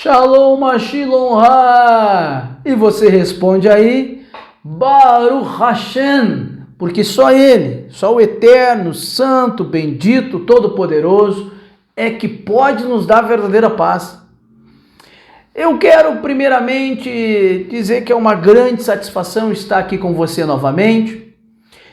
Shalom Ashilom Ha! E você responde aí, Baruch Hashem, porque só Ele, só o Eterno, Santo, Bendito, Todo-Poderoso, é que pode nos dar verdadeira paz. Eu quero primeiramente dizer que é uma grande satisfação estar aqui com você novamente.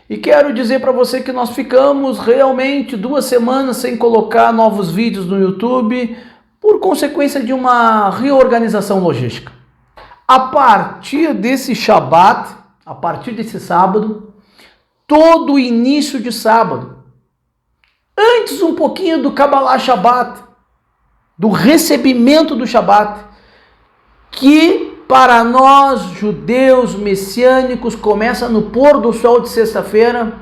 E quero dizer para você que nós ficamos realmente 2 semanas sem colocar novos vídeos no YouTube por consequência de uma reorganização logística. A partir desse Shabat, a partir desse sábado, todo início de sábado, antes um pouquinho do Kabbalah Shabat, do recebimento do Shabat, que para nós judeus messiânicos começa no pôr do sol de sexta-feira.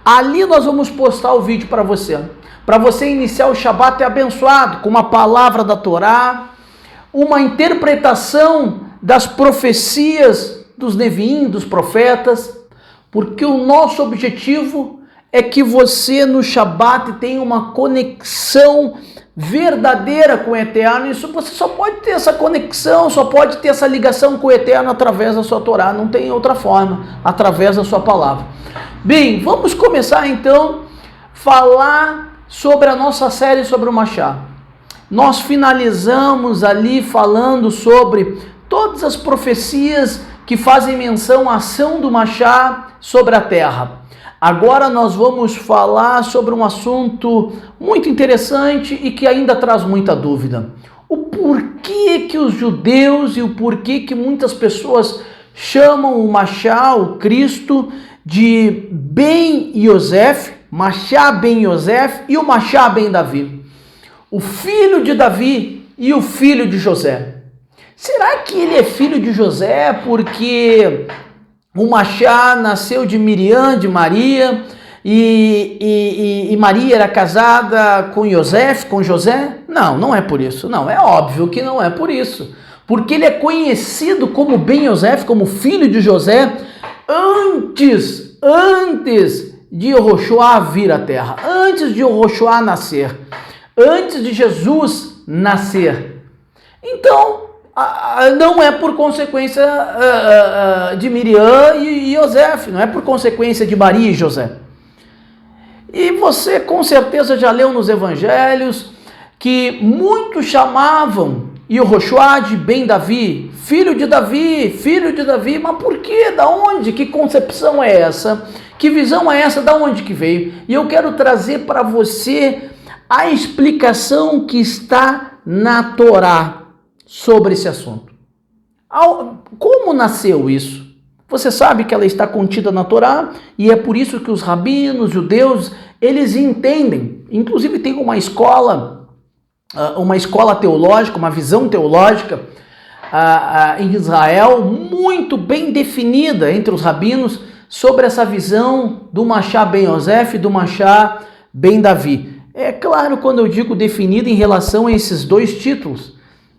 Ali nós vamos postar o vídeo para você iniciar o Shabat abençoado com uma palavra da Torá, uma interpretação das profecias dos Neviim, dos profetas, porque o nosso objetivo é que você no Shabat tenha uma conexão verdadeira com o Eterno. Isso você só pode ter essa conexão, só pode ter essa ligação com o Eterno através da sua Torá, não tem outra forma, através da sua palavra. Bem, vamos começar então a falar sobre a nossa série sobre o Machá. Nós finalizamos ali falando sobre todas as profecias que fazem menção à ação do Machá sobre a terra. Agora nós vamos falar sobre um assunto muito interessante e que ainda traz muita dúvida. O porquê que os judeus e o porquê que muitas pessoas chamam o Machá, o Cristo, de Ben Yosef, Machá Ben Yosef e o Machá Ben Davi. O filho de Davi e o filho de José. Será que ele é filho de José porque o Machá nasceu de Miriam, de Maria, e Maria era casada com Yosef, com José? Não, não é por isso. Não, é óbvio que não é por isso. Porque ele é conhecido como Ben Yosef, como filho de José, antes de Yehoshua vir à terra, antes de Yehoshua nascer, antes de Jesus nascer. Então, não é por consequência de Miriam e Yosef, não é por consequência de Maria e José. E você com certeza já leu nos evangelhos que muitos chamavam Yehoshua de Ben Davi, filho de Davi, mas por quê? Da onde? Que concepção é essa? Que visão é essa? Da onde que veio? E eu quero trazer para você a explicação que está na Torá sobre esse assunto. Como nasceu isso? Você sabe que ela está contida na Torá e é por isso que os rabinos judeus, eles entendem, inclusive tem uma escola teológica, uma visão teológica em Israel muito bem definida entre os rabinos sobre essa visão do Machá Ben Yosef e do Machá Ben Davi. É claro quando eu digo definida em relação a esses dois títulos,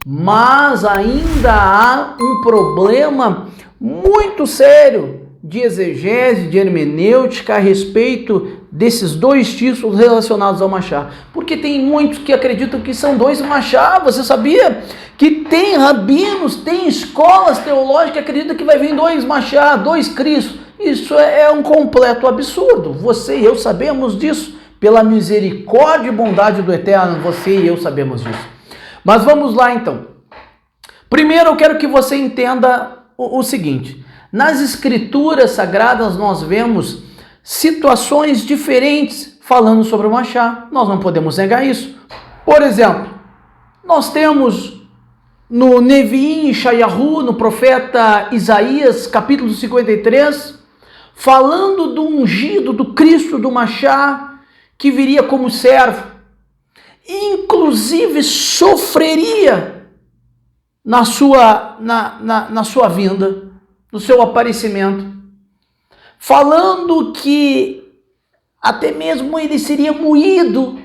mas ainda há um problema muito sério de exegese, de hermenêutica a respeito desses dois títulos relacionados ao Machá. Porque tem muitos que acreditam que são dois Machá. Você sabia que tem rabinos, tem escolas teológicas que acreditam que vai vir dois Machá, dois Cristo? Isso é um completo absurdo. Você e eu sabemos disso. Pela misericórdia e bondade do Eterno, você e eu sabemos disso. Mas vamos lá então. Primeiro eu quero que você entenda o seguinte. Nas escrituras sagradas nós vemos situações diferentes falando sobre o Machá. Nós não podemos negar isso. Por exemplo, nós temos no Neviim Yeshayahu, no profeta Isaías, capítulo 53, falando do ungido, do Cristo, do Machá, que viria como servo, inclusive sofreria na sua vinda, no seu aparecimento, falando que até mesmo ele seria moído,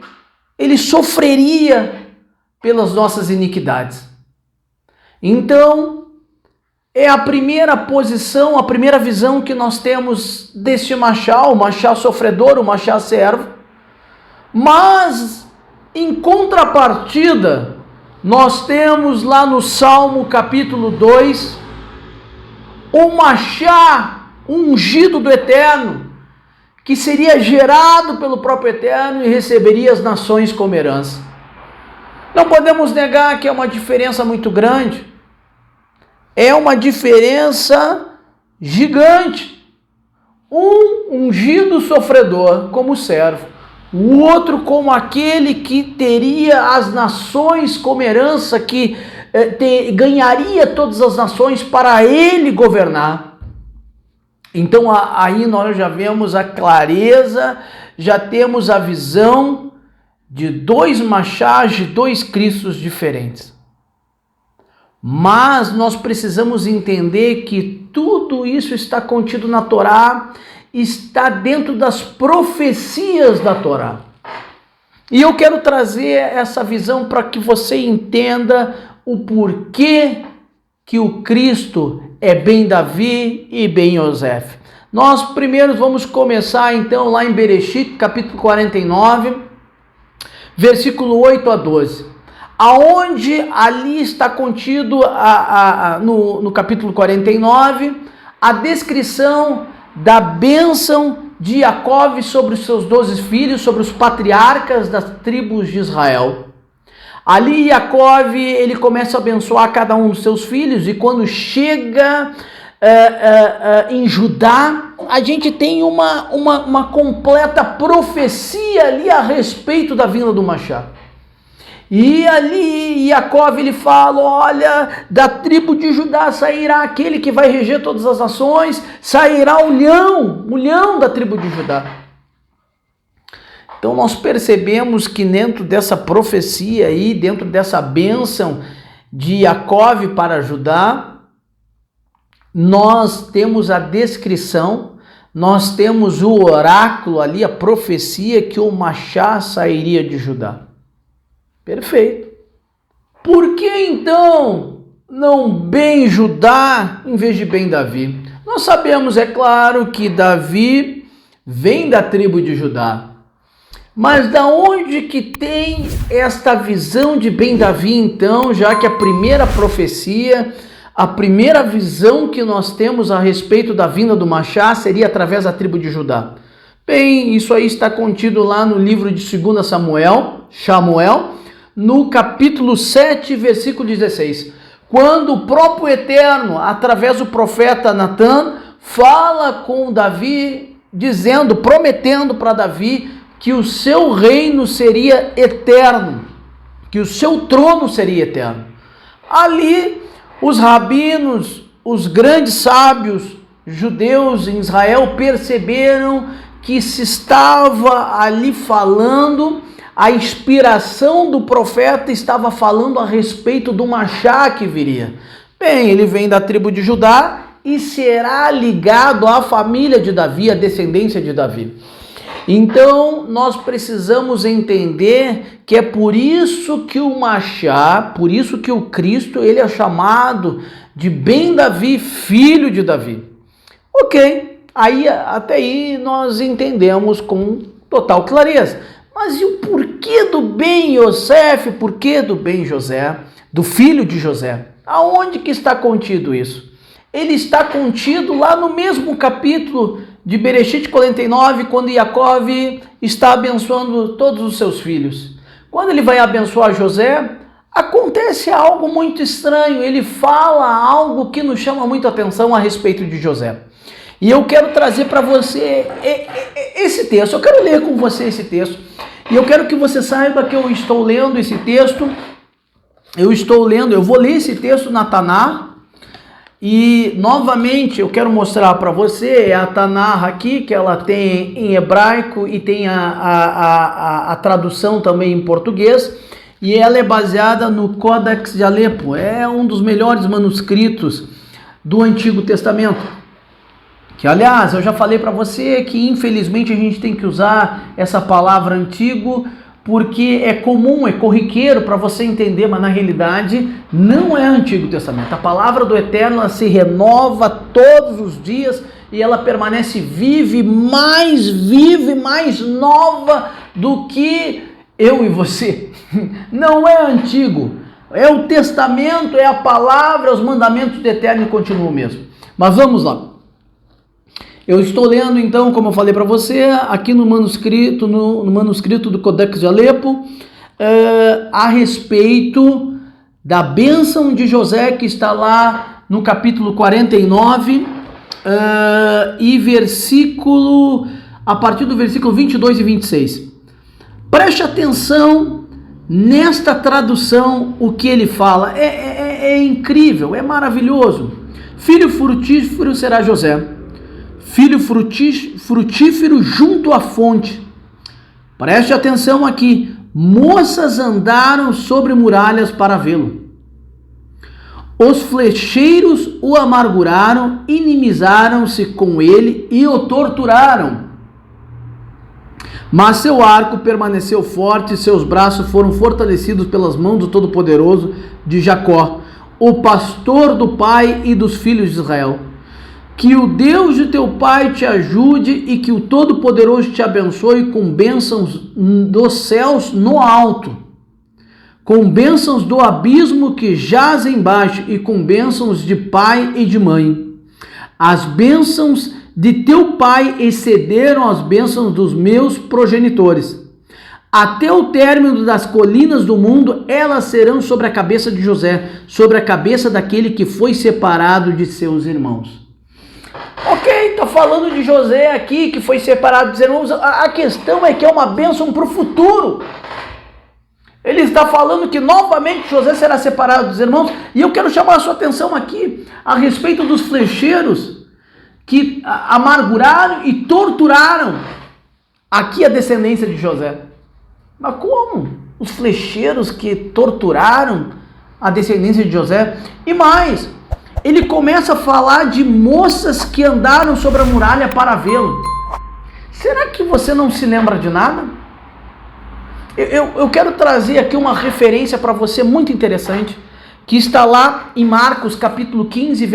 ele sofreria pelas nossas iniquidades. Então, é a primeira posição, a primeira visão que nós temos deste Machá, o Machá sofredor, o Machá servo. Mas, em contrapartida, Nós temos lá no Salmo capítulo 2, o Machá ungido do Eterno, que seria gerado pelo próprio Eterno e receberia as nações como herança. Não podemos negar que é uma diferença muito grande, é uma diferença gigante. Um ungido sofredor como servo, o outro como aquele que teria as nações como herança, que ganharia todas as nações para ele governar. Então aí nós já vemos a clareza, já temos a visão de dois Machás, de dois Cristos diferentes. Mas nós precisamos entender que tudo isso está contido na Torá, está dentro das profecias da Torá. E eu quero trazer essa visão para que você entenda o porquê que o Cristo é Ben Davi e Ben Yosef. Nós primeiro vamos começar então lá em Bereshit, capítulo 49, versículo 8 a 12. Aonde ali está contido no capítulo 49 a descrição da bênção de Jacó sobre os seus 12 filhos, sobre os patriarcas das tribos de Israel. Ali Jacó, ele começa a abençoar cada um dos seus filhos, e quando chega em Judá, a gente tem uma completa profecia ali a respeito da vinda do Machá. E ali Jacó, ele fala, olha, da tribo de Judá sairá aquele que vai reger todas as nações, sairá o leão da tribo de Judá. Então nós percebemos que dentro dessa profecia aí, dentro dessa bênção de Jacó para Judá, nós temos a descrição, nós temos o oráculo ali, a profecia que o Machá sairia de Judá. Perfeito. Por que então não Ben Judá em vez de Ben Davi? Nós sabemos, é claro, que Davi vem da tribo de Judá. Mas da onde que tem esta visão de Ben Davi então, já que a primeira profecia, a primeira visão que nós temos a respeito da vinda do Machá seria através da tribo de Judá? Bem, isso aí está contido lá no livro de 2 Samuel, no capítulo 7, versículo 16, quando o próprio Eterno, através do profeta Natan, fala com Davi, dizendo, prometendo para Davi que o seu reino seria eterno, que o seu trono seria eterno. Ali, os rabinos, os grandes sábios judeus em Israel perceberam que se estava ali falando, a inspiração do profeta estava falando a respeito do Machá que viria. Bem, ele vem da tribo de Judá e será ligado à família de Davi, à descendência de Davi. Então, nós precisamos entender que é por isso que o Machá, por isso que o Cristo, ele é chamado de Ben Davi, filho de Davi. Ok, até aí nós entendemos com total clareza. Mas e o porquê do Ben Yosef, porquê do Ben José, do filho de José? Aonde que está contido isso? Ele está contido lá no mesmo capítulo de Bereshit 49, quando Jacó está abençoando todos os seus filhos. Quando ele vai abençoar José, acontece algo muito estranho. Ele fala algo que nos chama muito atenção a respeito de José. E eu quero trazer para você esse texto, eu quero ler com você esse texto, e eu quero que você saiba que eu estou lendo esse texto, eu vou ler esse texto na Taná, e novamente eu quero mostrar para você, a Taná aqui, que ela tem em hebraico e tem a tradução também em português, e ela é baseada no Códex de Alepo, é um dos melhores manuscritos do Antigo Testamento. Que, aliás, eu já falei para você que infelizmente a gente tem que usar essa palavra antigo porque é comum, é corriqueiro para você entender, mas na realidade não é Antigo Testamento. A palavra do Eterno, ela se renova todos os dias e ela permanece vive, mais nova do que eu e você. Não é antigo. É o testamento, é a palavra, os mandamentos do Eterno continuam mesmo. Mas vamos lá. Eu estou lendo então, como eu falei para você, aqui no manuscrito, no manuscrito do Codex de Alepo, a respeito da bênção de José, que está lá no capítulo 49, e a partir do versículo 22 e 26. Preste atenção nesta tradução, o que ele fala. É incrível, é maravilhoso. Filho frutífero será José, filho frutífero junto à fonte. Preste atenção aqui. Moças andaram sobre muralhas para vê-lo. Os flecheiros o amarguraram, inimizaram-se com ele e o torturaram. Mas seu arco permaneceu forte e seus braços foram fortalecidos pelas mãos do Todo-Poderoso de Jacó, o pastor do pai e dos filhos de Israel. Que o Deus de teu pai te ajude e que o Todo-Poderoso te abençoe com bênçãos dos céus no alto, com bênçãos do abismo que jaz embaixo e com bênçãos de pai e de mãe. As bênçãos de teu pai excederam as bênçãos dos meus progenitores. Até o término das colinas do mundo, elas serão sobre a cabeça de José, sobre a cabeça daquele que foi separado de seus irmãos. Ok, está falando de José aqui, que foi separado dos irmãos. A questão é que é uma bênção para o futuro. Ele está falando que novamente José será separado dos irmãos. E eu quero chamar a sua atenção aqui a respeito dos flecheiros que amarguraram e torturaram aqui a descendência de José. Mas como? Os flecheiros que torturaram a descendência de José? E mais, ele começa a falar de moças que andaram sobre a muralha para vê-lo. Será que você não se lembra de nada? Eu quero trazer aqui uma referência para você muito interessante, que está lá em Marcos capítulo 15,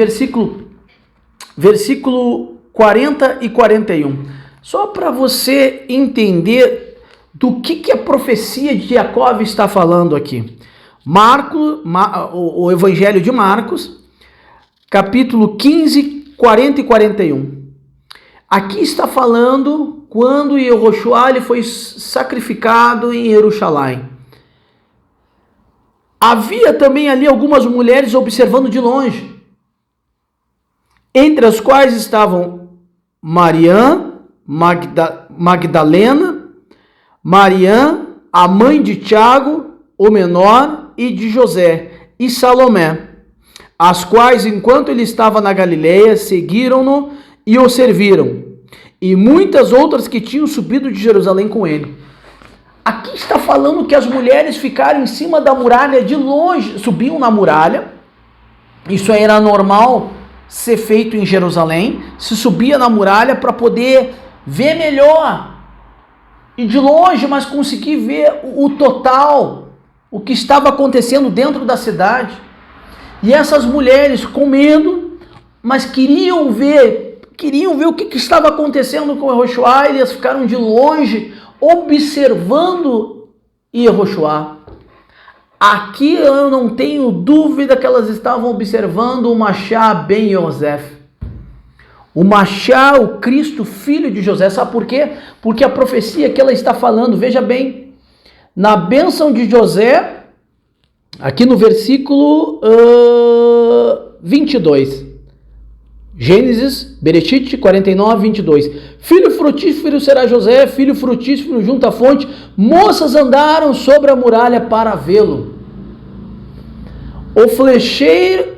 versículo 40 e 41. Só para você entender do que a profecia de Jacó está falando aqui. O Evangelho de Marcos, capítulo 15, 40 e 41. Aqui está falando quando Yehoshua foi sacrificado em Jerusalém. Havia também ali algumas mulheres observando de longe, entre as quais estavam Mariã, Magdalena, Mariã, a mãe de Tiago, o menor, e de José, e Salomé, as quais, enquanto ele estava na Galileia, seguiram-no e o serviram, e muitas outras que tinham subido de Jerusalém com ele. Aqui está falando que as mulheres ficaram em cima da muralha de longe, subiam na muralha, isso era normal ser feito em Jerusalém, se subia na muralha para poder ver melhor, e de longe, mas conseguir ver o total, o que estava acontecendo dentro da cidade. E essas mulheres com medo, mas queriam ver o que estava acontecendo com Yehoshua, e eles ficaram de longe observando Yehoshua. Aqui eu não tenho dúvida que elas estavam observando o Machá ben Yosef. O Machá, o Cristo, filho de José. Sabe por quê? Porque a profecia que ela está falando, veja bem, na bênção de José, aqui no versículo 22. Gênesis, Bereshit 49, 22. Filho frutífero será José, filho frutífero junto à fonte. Moças andaram sobre a muralha para vê-lo.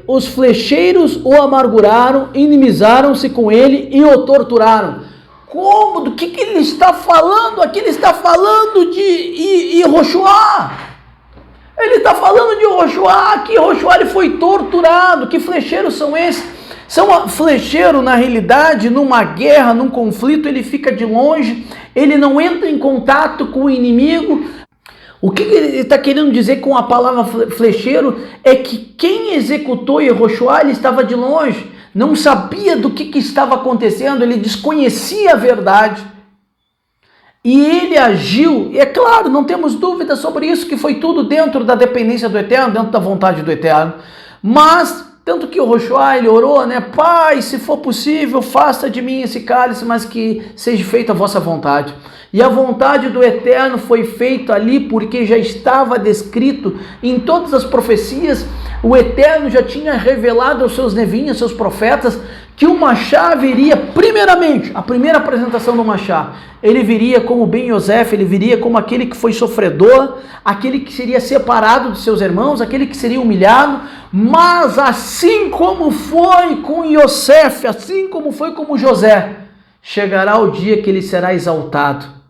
Os flecheiros o amarguraram, inimizaram-se com ele e o torturaram. Como? Do que ele está falando? Aqui ele está falando de Yehoshua. Ele está falando de Yehoshua, que Yehoshua ele foi torturado. Que flecheiros são esses? Flecheiro, na realidade, numa guerra, num conflito, ele fica de longe, ele não entra em contato com o inimigo. O que ele está querendo dizer com a palavra flecheiro é que quem executou Yehoshua, ele estava de longe, não sabia do que estava acontecendo, ele desconhecia a verdade. E ele agiu, e é claro, não temos dúvida sobre isso, que foi tudo dentro da dependência do Eterno, dentro da vontade do Eterno. Mas, tanto que o Yoshua, ele orou, né? Pai, se for possível, faça de mim esse cálice, mas que seja feita a vossa vontade. E a vontade do Eterno foi feita ali porque já estava descrito em todas as profecias. O Eterno já tinha revelado aos seus nevinhos, seus profetas, que o Machá viria, primeiramente, a primeira apresentação do Machá, ele viria como Ben Yosef, ele viria como aquele que foi sofredor, aquele que seria separado de seus irmãos, aquele que seria humilhado, mas assim como foi com Yosef, assim como foi com José, chegará o dia que ele será exaltado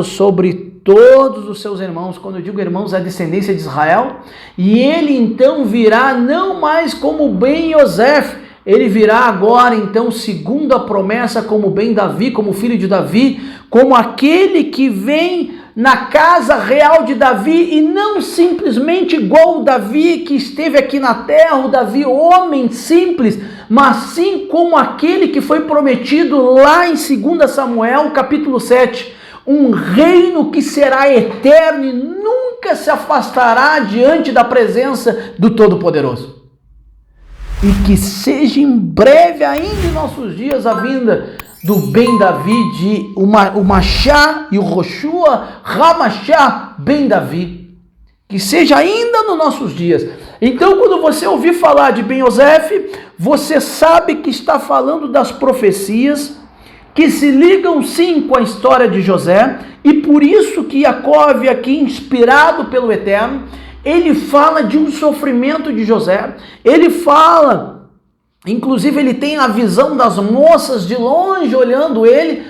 sobre todos os seus irmãos. Quando eu digo irmãos, é a descendência de Israel, e ele então virá não mais como Ben Yosef, ele virá agora então segundo a promessa como Ben Davi, como filho de Davi, como aquele que vem na casa real de Davi, e não simplesmente igual o Davi que esteve aqui na terra, o Davi homem simples, mas sim como aquele que foi prometido lá em 2 Samuel capítulo 7, um reino que será eterno e nunca se afastará diante da presença do Todo-Poderoso. E que seja em breve ainda em nossos dias a vinda do Ben Davi, o Machá e o Yoshua Hamashá Ben Davi, que seja ainda nos nossos dias. Então, quando você ouvir falar de Ben Yosef, você sabe que está falando das profecias que se ligam sim com a história de José, e por isso que Yaakov, aqui inspirado pelo Eterno, ele fala de um sofrimento de José, ele fala, inclusive ele tem a visão das moças de longe olhando ele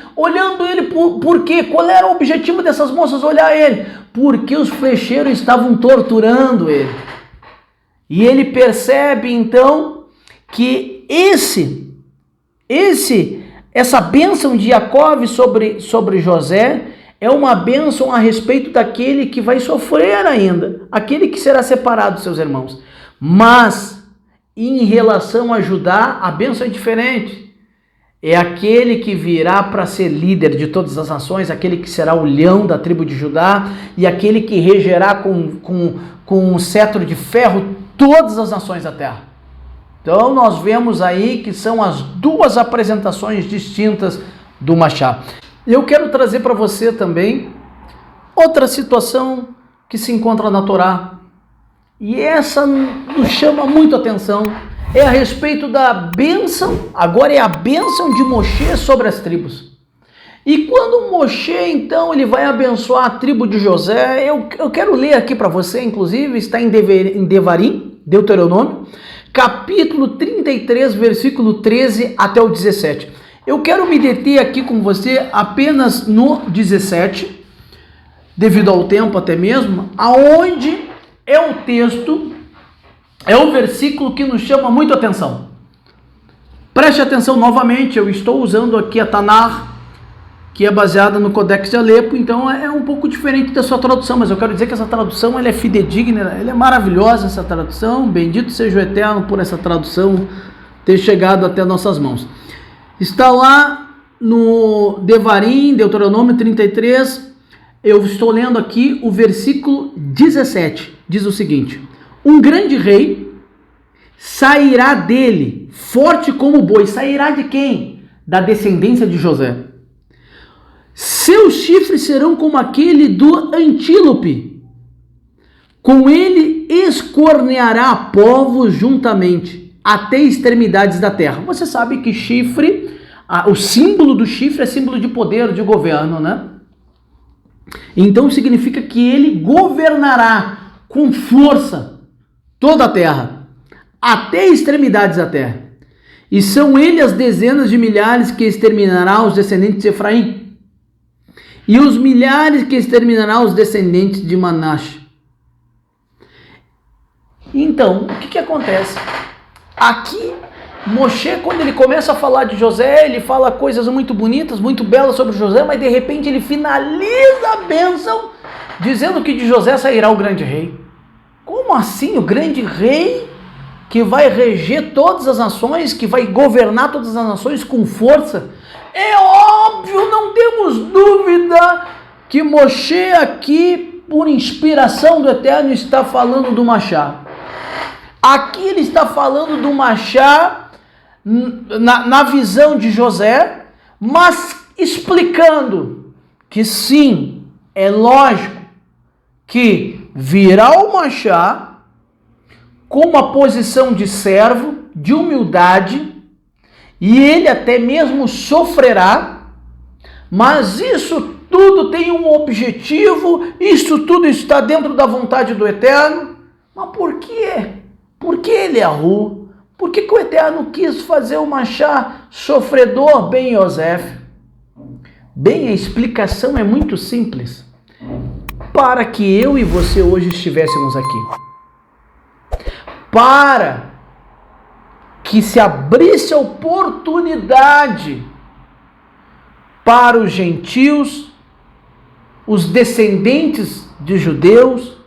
por quê? Qual era o objetivo dessas moças olhar ele? Porque os flecheiros estavam torturando ele. E ele percebe então que essa bênção de Yaakov sobre José é uma bênção a respeito daquele que vai sofrer ainda, aquele que será separado dos seus irmãos. Mas, em relação a Judá, a bênção é diferente. É aquele que virá para ser líder de todas as nações, aquele que será o leão da tribo de Judá, e aquele que regerá com um cetro de ferro todas as nações da terra. Então nós vemos aí que são as duas apresentações distintas do Machá. Eu quero trazer para você também outra situação que se encontra na Torá, e essa nos chama muito a atenção, é a respeito da bênção, agora é a bênção de Moshe sobre as tribos. E quando Moshe, então, ele vai abençoar a tribo de José, eu quero ler aqui para você, inclusive, está em Devarim, Deuteronômio, capítulo 33, versículo 13 até o 17. Eu quero me deter aqui com você apenas no 17, devido ao tempo até mesmo, aonde é o texto, é o versículo que nos chama muito a atenção. Preste atenção novamente, eu estou usando aqui a Tanar, que é baseada no Codex de Alepo, então é um pouco diferente da sua tradução, mas eu quero dizer que essa tradução ela é fidedigna, ela é maravilhosa, essa tradução. Bendito seja o Eterno por essa tradução ter chegado até nossas mãos. Está lá no Devarim, Deuteronômio 33, eu estou lendo aqui o versículo 17, diz o seguinte: um grande rei sairá dele, forte como boi. Sairá de quem? Da descendência de José. Seus chifres serão como aquele do antílope. Com ele escorneará povos juntamente, até extremidades da terra. Você sabe que chifre, o símbolo do chifre é símbolo de poder, de governo, né? Então significa que ele governará com força toda a terra, até extremidades da terra. E são ele as dezenas de milhares que exterminará os descendentes de Efraim, e os milhares que exterminará os descendentes de Manassés. Então, o que acontece? Aqui, Moshe, quando ele começa a falar de José, ele fala coisas muito bonitas, muito belas sobre José, mas de repente ele finaliza a bênção dizendo que de José sairá o grande rei. Como assim? O grande rei que vai reger todas as nações, que vai governar todas as nações com força. É óbvio, não temos dúvida que Moshe aqui, por inspiração do Eterno, está falando do Machá. Aqui ele está falando do Machá na visão de José, mas explicando que sim, é lógico que virá o Machá com uma posição de servo, de humildade, e ele até mesmo sofrerá, mas isso tudo tem um objetivo, isso tudo está dentro da vontade do Eterno. Mas por quê? Por que ele errou? Por que o Eterno quis fazer o Machá sofredor, bem Yosef? Bem, a explicação é muito simples. Para que eu e você hoje estivéssemos aqui. Para que se abrisse a oportunidade para os gentios, os descendentes de judeus,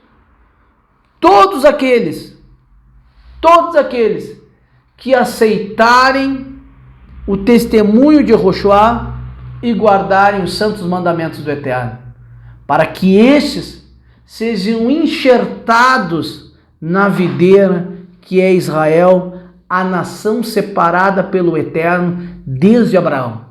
todos aqueles que aceitarem o testemunho de Yehoshua e guardarem os santos mandamentos do Eterno, para que estes sejam enxertados na videira que é Israel, a nação separada pelo Eterno desde Abraão.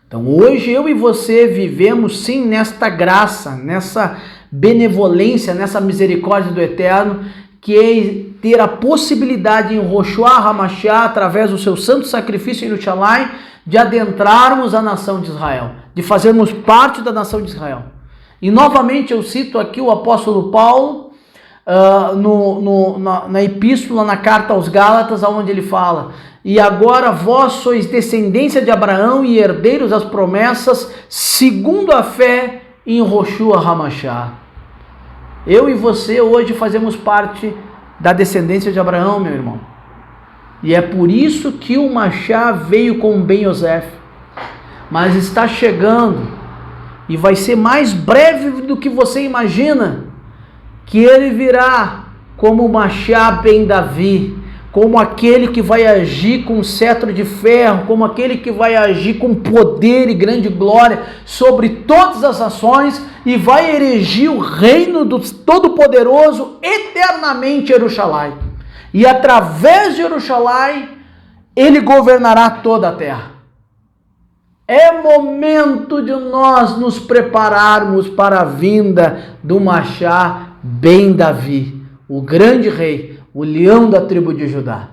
Então hoje eu e você vivemos sim nesta graça, nessa benevolência, nessa misericórdia do Eterno, que é ter a possibilidade em Yehoshua HaMashiach, através do seu santo sacrifício em Yerushalayim, de adentrarmos a nação de Israel, de fazermos parte da nação de Israel. E novamente eu cito aqui o apóstolo Paulo, na epístola, na carta aos Gálatas, onde ele fala: e agora vós sois descendência de Abraão e herdeiros das promessas, segundo a fé em Yehoshua HaMashiach. Eu e você hoje fazemos parte da descendência de Abraão, meu irmão. E é por isso que o Machá veio com Ben Yosef. Mas está chegando, e vai ser mais breve do que você imagina, que ele virá como o Machá Ben Davi, como aquele que vai agir com cetro de ferro, como aquele que vai agir com poder e grande glória sobre todas as nações, e vai erigir o reino do Todo-Poderoso eternamente em Yerushalayim. E através de Yerushalayim, ele governará toda a terra. É momento de nós nos prepararmos para a vinda do Machá Ben Davi, o grande rei, o leão da tribo de Judá.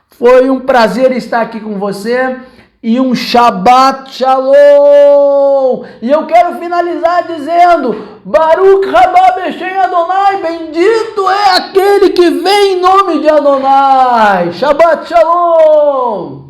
Foi um prazer estar aqui com você e um Shabbat Shalom. E eu quero finalizar dizendo: Baruch Rabá Beshem Adonai, bendito é aquele que vem em nome de Adonai. Shabbat Shalom.